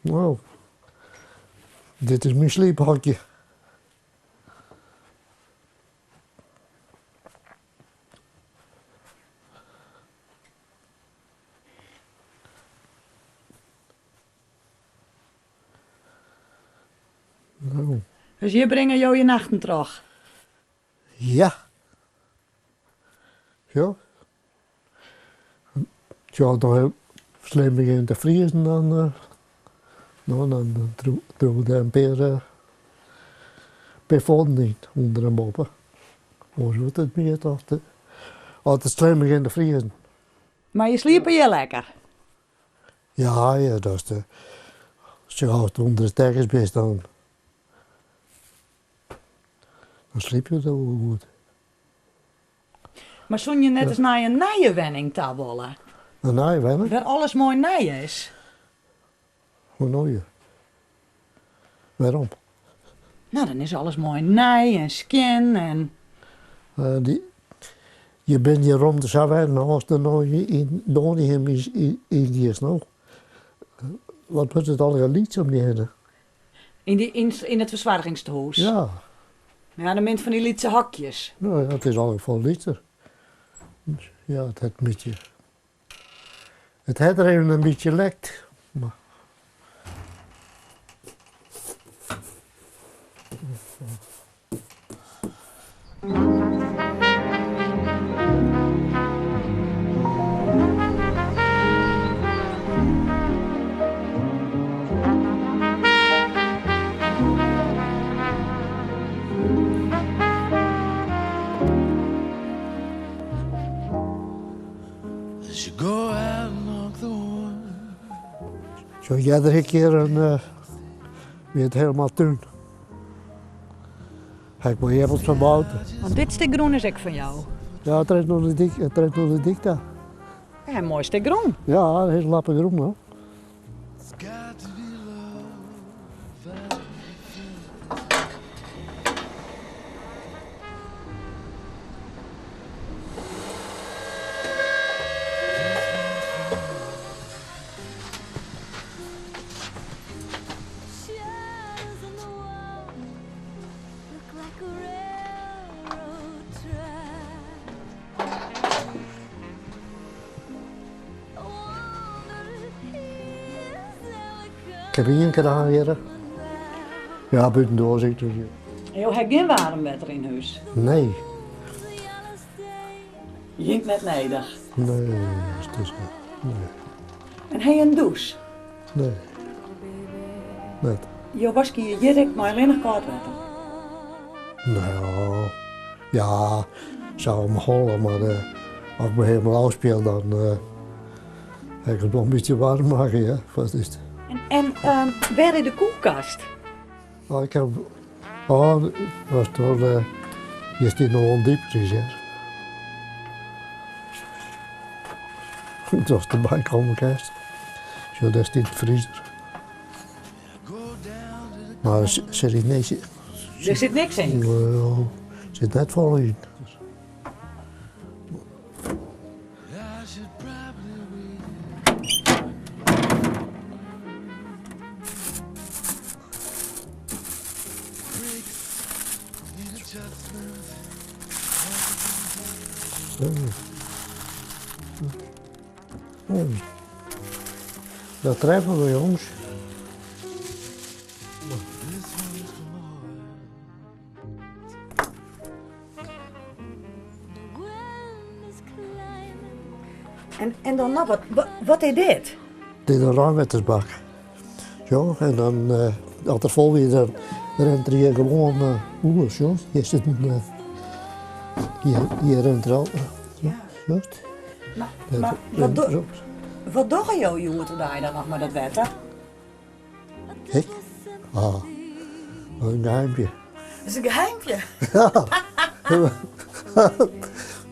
Nou, dit is mijn sliephokje. Nou. Dus hier brengen jou je nachten terug? Ja. Ja. Ja, nog heel slim beginnen te vriezen, dan doen we daar een per vonden niet onder een moppen. Hoe wordt het meer toch? Als het slim begint te vriezen. Maar je sliep je lekker? Ja, dat is de. Als je houdt onder de tekens bent, dan sliep je zo goed. Maar zo'n je net eens naar een nijenwenning te willen? Een nijenwenning? Waar alles mooi nij is. Hoe nou je? Waarom? Nou, dan is alles mooi nij en skin en... Je bent hier rond de savijn, als er nog in Doninghem is Indiërs nou. Wat wordt het al liedje om die heen? In het verzwaringstehuis? Ja. Ja, dan bent van die lietse hakjes. Nou ja, het is al vol liter. Ja, het heeft een beetje. Het heeft er even een beetje lekt. Maar. Zo jij er een keer weer het helemaal tuin. Heb ik mijn hebbels verbouwd. Want dit stuk groen is ik van jou. Ja, het trekt nog de dikte. Ja, een mooi stuk groen. Ja, dat is een lappen groen hoor. Ik heb hier een keer aangereden. Ja, buitendoor zit ik hier. Je hebt geen warmwetter in huis? Nee. Je hinkt net neder. Nee, dat is niet. Nee. En heb je een douche? Nee. Net. Je was je direct maar alleen nog koud water. Nou, ja, zou me hollen, maar als ik me helemaal afspeel, dan heb ik het wel een beetje warm maken, ja. Wat is het? En waar is de koelkast? Oh, ik heb, was toch, je zit nog ondieper is, hè. Dat was de bijkomkast. Zo, dat is in de vriezer. Maar er zit niks in. Er zit niks in? Wel, er zit net vol in. Dat treffen we, jongens. En dan nou, wat is dit? Dit is een ruimwettersbak. Zo, en dan, als er vol weer, dan rent er hier gewoon oers, joh. Hier zit een, hier rent er al. Zo. Maar wat doe je jongen daar dan nog met dat wetter? Ik? Ah, een geheimpje. Dat is een geheimpje. Ja.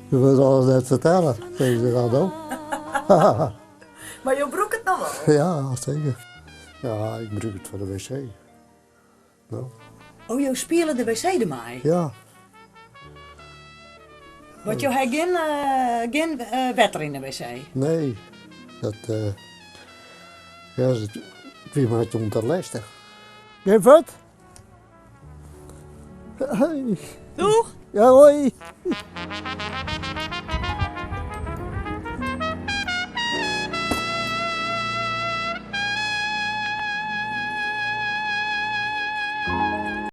Je moet alles net vertellen, zeg ze dan ook. Maar je broek het nog wel? Ja, zeker. Ja, ik gebruik het voor de wc. Nou. Oh, je spelen de wc ermee? Ja. Want je hebt geen wetter in de wc? Nee. Dat, ja, Wie maakt je onder lastig? Geen vat? Hey. Doeg! Ja, hoi.